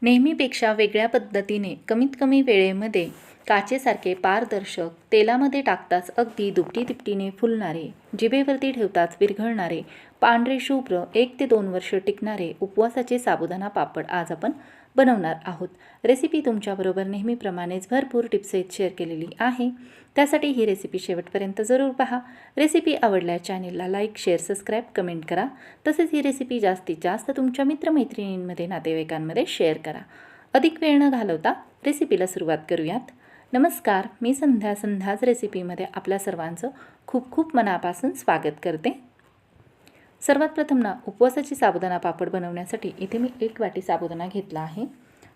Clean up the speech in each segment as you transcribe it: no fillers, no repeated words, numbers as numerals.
नेहमीपेक्षा वेगळ्या पद्धतीने कमीत कमी वेळेमध्ये काचेसारखे पारदर्शक तेलामध्ये टाकताच अगदी दुपटी-तिपटीने फुलणारे, जिभेवरती ठेवताच विरघळणारे, पांढरे शुभ्र 1 ते 2 वर्ष टिकणारे उपवासाचे साबुदाणा पापड आज आपण बनवणार आहोत। रेसिपी तुमच्याबरोबर नेहमीप्रमाणेच भरपूर टिप्ससहित शेअर केलेली आहे। त्यासाठी ही रेसिपी शेवटपर्यंत जरूर पहा। रेसिपी आवडल्यास चॅनेलला लाईक, शेअर, सबस्क्राईब, कमेंट करा। तसेच ही रेसिपी जास्तीत जास्त तुमच्या मित्रमैत्रिणींमध्ये, नातेवाईकांमध्ये शेअर करा। अधिक वेळ न घालवता रेसिपीला सुरुवात करूयात। नमस्कार, मी संध्याच रेसिपीमध्ये आपल्या सर्वांचं खूप खूप मनापासून स्वागत करते। सर्वात प्रथम उपवासाची साबुदाणा पापड बनवण्यासाठी इथे मी 1 वाटी साबुदाणा घेतला आहे।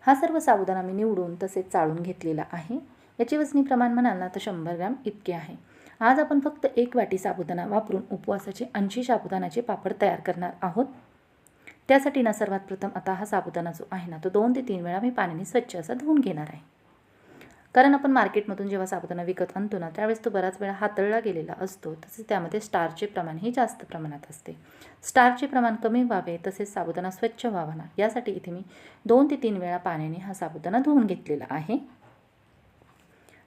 हा सर्व साबुदाणा मी निवडून तसेच चाळून घेतलेला आहे। याचे वजनी प्रमाण म्हणाल तर 100 ग्रॅम इतके आहे। आज आपण फक्त 1 वाटी साबुदाणा वापरून उपवासाचे 80 साबुदाण्याचे पापड तयार करणार आहोत। त्यासाठी सर्वात प्रथम आता हा साबुदाणा जो आहे तो 2 ते 3 वेळा मी पाण्याने स्वच्छ असा धुवून घेणार आहे। कारण आपण मार्केटमधून जेव्हा साबुदाणा विकत आणतो त्यावेळेस तो बराच वेळा हातळला गेलेला असतो। तसेच त्यामध्ये स्टार्चचे प्रमाणही जास्त प्रमाणात असते। स्टार्चचे प्रमाण कमी व्हावे तसेच साबुदाणा स्वच्छ व्हावा यासाठी इथे मी 2 ते 3 वेळा पाण्याने हा साबुदाणा धुवून घेतलेला आहे।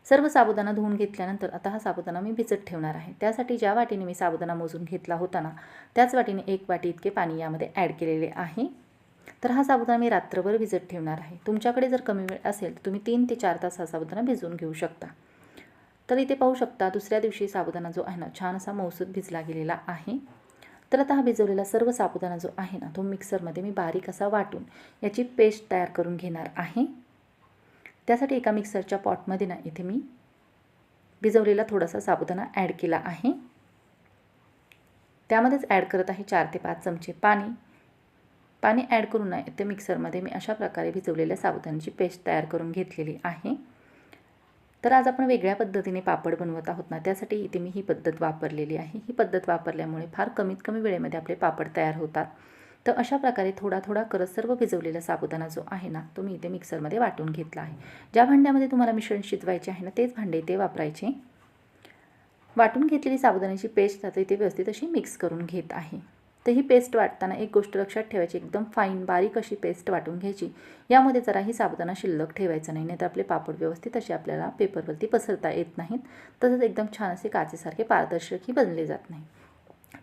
सर्व साबुदाणा धुवून घेतल्यानंतर आता हा साबुदाणा मी भिजत ठेवणार आहे। त्यासाठी ज्या वाटीने मी साबुदाणा मोजून घेतला होता त्याच वाटीने 1 वाटी इतके पाणी यामध्ये ॲड केलेले आहे। तर हा साबुदाणा मी रात्रभर भिजत ठेवणार आहे। तुमच्याकडे जर कमी वेळ असेल तर तुम्ही 3 ते 4 तास हा साबुदाणा भिजवून घेऊ शकता। तर इथे पाहू शकता दुसऱ्या दिवशी साबुदाणा जो आहे छान असा मऊसूत भिजला गेलेला आहे। तर आता हा भिजवलेला सर्व साबुदाणा जो आहे तो मिक्सरमध्ये मी बारीक असा वाटून याची पेस्ट तयार करून घेणार आहे। त्यासाठी एका मिक्सरच्या पॉटमध्ये इथे मी भिजवलेला थोडासा साबुदाणा ॲड केला आहे। त्यामध्येच ॲड करत आहे 4 ते 5 चमचे पाणी ॲड करून ते मिक्सरमध्ये मी अशा प्रकारे भिजवलेल्या साबुदाण्याची पेस्ट तयार करून घेतलेली आहे। तर आज आपण वेगळ्या पद्धतीने पापड बनवत आहोत त्यासाठी इथे मी ही पद्धत वापरलेली आहे। ही पद्धत वापरल्यामुळे फार कमीत कमी वेळेमध्ये आपले पापड तयार होतात। तर अशा प्रकारे थोडा थोडा करत सर्व भिजवलेला साबुदाणा जो आहे तो मी इथे मिक्सरमध्ये वाटून घेतला आहे। ज्या भांड्यामध्ये तुम्हाला मिश्रण शिजवायचे आहे तेच भांडे इथे वापरायचे। वाटून घेतलेली साबुदाण्याची पेस्ट आता इथे व्यवस्थित अशी मिक्स करून घेत आहे। तर ही पेस्ट वाटताना एक गोष्ट लक्षात ठेवायची, एकदम फाईन बारीक अशी पेस्ट वाटून घ्यायची। यामध्ये जराही साबुदाणा शिल्लक ठेवायचा नाही, नाहीतर आपले पापड व्यवस्थित असे आपल्याला पेपरवरती पसरता येत नाहीत। तसंच एकदम छान असे काचेसारखे पारदर्शकही बनले जात नाही।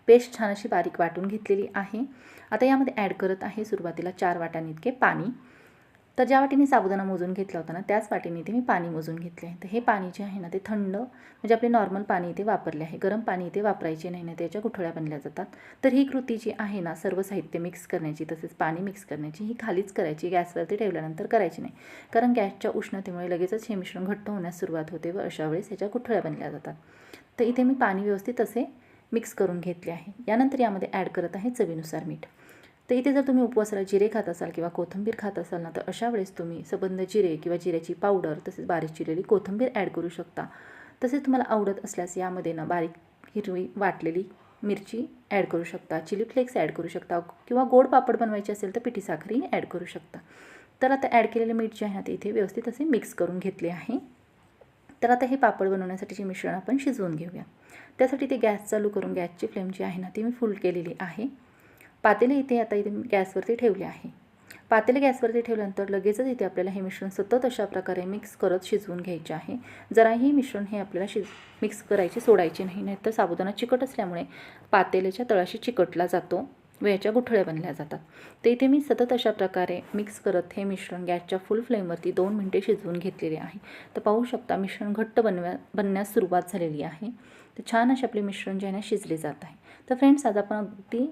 पेस्ट छान अशी बारीक वाटून घेतलेली आहे। आता यामध्ये ॲड करत आहे सुरुवातीला 4 वाट्यांनी इतके पाणी। तर ज्या वाटीने साबुदाणा मोजून घेतला होता त्याच वाटीने इथे मी पाणी मोजून घेतले आहे। तर हे पाणी जे आहे ते थंड म्हणजे आपले नॉर्मल पाणी इथे वापरले आहे। गरम पाणी इथे वापरायचे नाही, त्याच्या गुठळ्या बनल्या जातात। तर ही कृती जी आहे सर्व साहित्य मिक्स करण्याची तसेच पाणी मिक्स करण्याची ही खालीच करायची, गॅसवरती ठेवल्यानंतर करायची नाही। कारण गॅसच्या उष्णतेमुळे लगेचच हे मिश्रण घट्ट होण्यास सुरुवात होते व अशा वेळेस ह्याच्या गुठळ्या बनल्या जातात। तर इथे मी पाणी व्यवस्थित असे मिक्स करून घेतले आहे। यानंतर यामध्ये ॲड करत आहे चवीनुसार मीठ। तर इथे जर तुम्ही उपवासाला जिरे खात असाल किंवा कोथिंबीर खात असाल तर अशा वेळेस तुम्ही सबंध जिरे किंवा जिऱ्याची पावडर तसेच बारीक चिरलेली कोथिंबीर ॲड करू शकता। तसेच तुम्हाला आवडत असल्यास यामध्ये बारीक हिरवी वाटलेली मिरची ॲड करू शकता, चिली फ्लेक्स ॲड करू शकता किंवा गोड पापड बनवायचे असेल तर पिठी साखरही ॲड करू शकता। तर आता ॲड केलेले मीठ जे आहे ते इथे व्यवस्थित असे मिक्स करून घेतले आहे। तर आता हे पापड बनवण्यासाठीचे मिश्रण आपण शिजवून घेऊया। त्यासाठी ते गॅस चालू करून गॅसची फ्लेम जी आहे ती मी फुल केलेली आहे। पातेले इथे आता गॅसवरती ठेवले आहे। पातेले गॅसवरती ठेवल्यानंतर लगेचच इथे आपल्याला हे मिश्रण सतत अशा प्रकारे मिक्स करत शिजवून घ्यायचे आहे। जराही मिश्रण हे आपल्याला मिक्स करायचे सोडायचे नाही, तर साबुदाणा चिकट असल्यामुळे पातेल्याच्या तळाशी चिकटला जातो व याच्या गुठळ्या बनल्या जातात। तर इथे मी सतत अशा प्रकारे मिक्स करत हे मिश्रण गॅसच्या फुल फ्लेमवरती 2 मिनिटे शिजवून घेतलेले आहे। तर पाहू शकता मिश्रण घट्ट बनण्यास सुरुवात झालेली आहे। तर छान असे आपले मिश्रण जे आहे शिजले जात आहे। तर फ्रेंड्स, आज आपण अगदी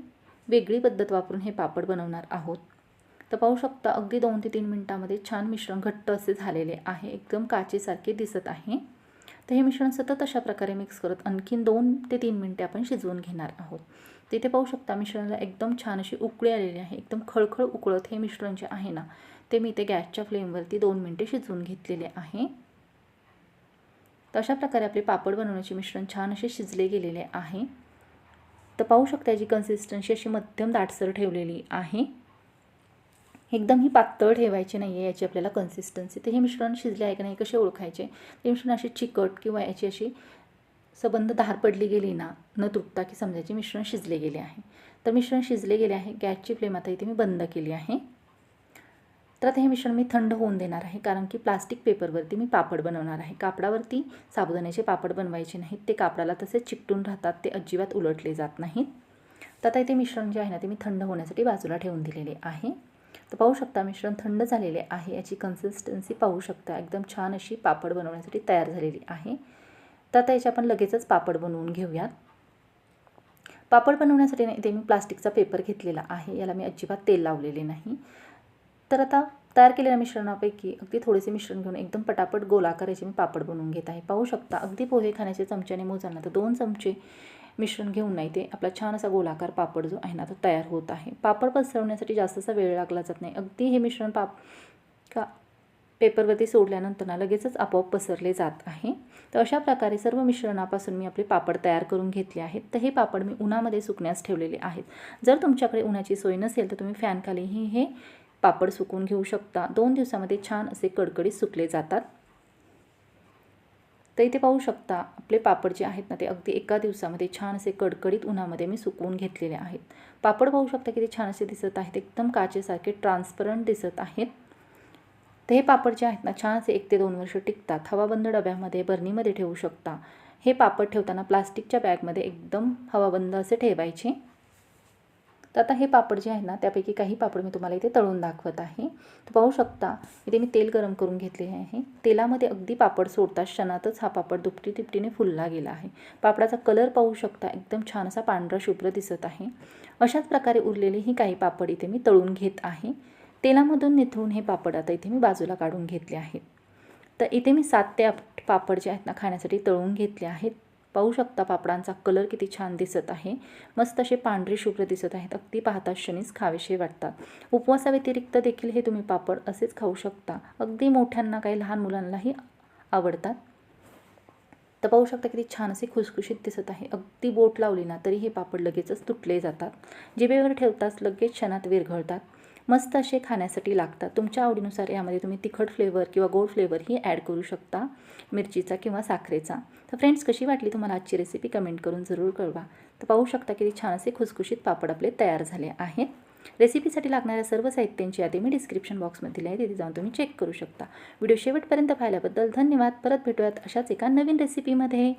वेगळी पद्धत वापरून हे पापड बनवणार आहोत। तर पाहू शकता अगदी 2 ते 3 मिनिटांमध्ये छान मिश्रण घट्ट असे झालेले आहे, एकदम काचेसारखे दिसत आहे। तर हे मिश्रण सतत अशा प्रकारे मिक्स करत आणखीन 2 ते 3 मिनिटे आपण शिजवून घेणार आहोत। तिथे पाहू शकता मिश्रणाला एकदम छान अशी उकळी आलेली आहे। एकदम खळखळ उकळत हे मिश्रण जे आहे ते मी इथे गॅसच्या फ्लेमवरती 2 मिनिटे शिजवून घेतलेले आहे। तर अशा प्रकारे आपले पापड बनवण्याचे मिश्रण छान असे शिजले गेलेले आहे। तर पाहू शकता याची कन्सिस्टन्सी अशी मध्यम दाटसर ठेवलेली आहे, एकदम ही पातळ ठेवायची नाही आहे याची आपल्याला कन्सिस्टन्सी। तर हे मिश्रण शिजले आहे की नाही कसे ओळखायचे, ते मिश्रण असे चिकट किंवा याची अशी सबंध धार पडली गेली न तुटता की समजायचे मिश्रण शिजले गेले आहे। तर मिश्रण शिजले गेले आहे। गॅसची फ्लेम आता इथे मी बंद केली आहे। तर आता हे मिश्रण मी थंड होऊन देणार आहे, कारण की प्लास्टिक पेपरवरती मी पापड बनवणार आहे. कापडावरती साबुदाण्याचे पापड बनवायचे नाहीत, ते कापडाला तसेच चिकटून राहतात, ते अजिबात उलटले जात नाहीत. तर आता इथे मिश्रण जे आहे ना ते मी थंड होण्यासाठी बाजूला ठेवून दिलेले आहे. तर पाहू शकता मिश्रण थंड झालेले आहे, याची कन्सिस्टन्सी पाहू शकता, एकदम छान अशी पापड बनवण्यासाठी तयार झालेली आहे. तर आता याचे आपण लगेचच पापड बनवून घेऊयात. पापड बनवण्यासाठी इथे मी प्लास्टिकचा पेपर घेतलेला आहे, याला मी अजिबात तेल लावलेले नाही. तर आता तयार केलेल्या मिश्रणापैकी अगदी थोडेसे मिश्रण घेऊन एकदम पटापट गोलाकाराचे मी पापड बनवून घेत आहे. पाहू शकता अगदी पोहे खाण्याच्या चमच्याने मोजांना तर 2 चमचे मिश्रण घेऊन नाही ते आपला छान असा गोलाकार पापड जो आहे ना तो तयार होत आहे. पापड पसरवण्यासाठी जास्तसा वेळ लागला जात नाही. अगदी हे मिश्रण पेपरवरती सोडल्यानंतर ना लगेचच आपोआप पसरले जात आहे. तर अशा प्रकारे सर्व मिश्रणापासून मी आपले पापड तयार करून घेतले आहेत. तर हे पापड मी उन्हामध्ये सुकण्यास ठेवलेले आहेत. जर तुमच्याकडे उन्हाची सोय नसेल तर तुम्ही फॅनखालीही हे पापड सुकवून घेऊ शकता. 2 दिवसामध्ये छान असे कडकडीत सुकले जातात. तर इथे पाहू शकता आपले पापड जे आहेत ना ते अगदी एका दिवसामध्ये छान असे कडकडीत उन्हामध्ये मी सुकवून घेतलेले आहेत. पापड पाहू शकता किती छान असे दिसत आहेत, एकदम काचेसारखे ट्रान्सपरंट दिसत आहेत. तर हे पापड जे आहेत ना छान असे 1 ते 2 वर्ष टिकतात. हवाबंद डब्यामध्ये बरणीमध्ये ठेवू शकता. हे पापड ठेवताना प्लास्टिकच्या बॅगमध्ये एकदम हवाबंद असे ठेवायचे. तर आता हे पापड जे आहे ना त्यापैकी काही पापड मी तुम्हाला इथे तळून दाखवत आहे. तर पाहू शकता इथे मी तेल गरम करून घेतले आहे. तेलामध्ये अगदी पापड सोडताच क्षणातच हा पापड दुपटी तिपटीने फुलला गेला आहे. पापडाचा कलर पाहू शकता, एकदम छान असा पांढरा शुभ्र दिसत आहे. अशाच प्रकारे उरलेले ही काही पापड इथे मी तळून घेत आहे. तेलामधून निथळून हे पापड आता इथे मी बाजूला काढून घेतले आहेत. तर इथे मी 7 ते 8 पापड जे आहेत ना खाण्यासाठी तळून घेतले आहेत. पाहू शकता पापडांचा कलर किती छान दिसत आहे. मस्त असे पांढरे शुभ्र दिसत आहेत. अगदी पाहता क्षणीच खावेसे वाटतात. उपवासाव्यतिरिक्त देखील हे तुम्ही पापड असेच खाऊ शकता. अगदी मोठ्यांना काही लहान मुलांनाही आवडतात. तर पाहू शकता किती छान असे खुसखुशीत दिसत आहे. अगदी बोट लावली ना तरी हे पापड लगेचच तुटले जातात. जिभेवर ठेवताच लगेच क्षणात विरघळतात. मस्त असे खाण्यासाठी लागतात. तुमच्या आवडीनुसार यामध्ये तुम्ही तिखट फ्लेवर किंवा गोड फ्लेवरही ॲड करू शकता, मिरचीचा किंवा साखरेचा. तर फ्रेंड्स, कशी वाटली तुम्हाला आजची रेसिपी कमेंट करून जरूर कळवा. तर पाहू शकता किती छान असे खुसखुशीत पापड आपले तयार झाले आहेत. रेसिपीसाठी लागणाऱ्या सर्व साहित्यांची यादी मी डिस्क्रिप्शन बॉक्समध्ये दिली आहे, तिथे जाऊन तुम्ही चेक करू शकता. व्हिडिओ शेवटपर्यंत पाहिल्याबद्दल धन्यवाद. परत भेटूयात अशाच एका नवीन रेसिपीमध्ये.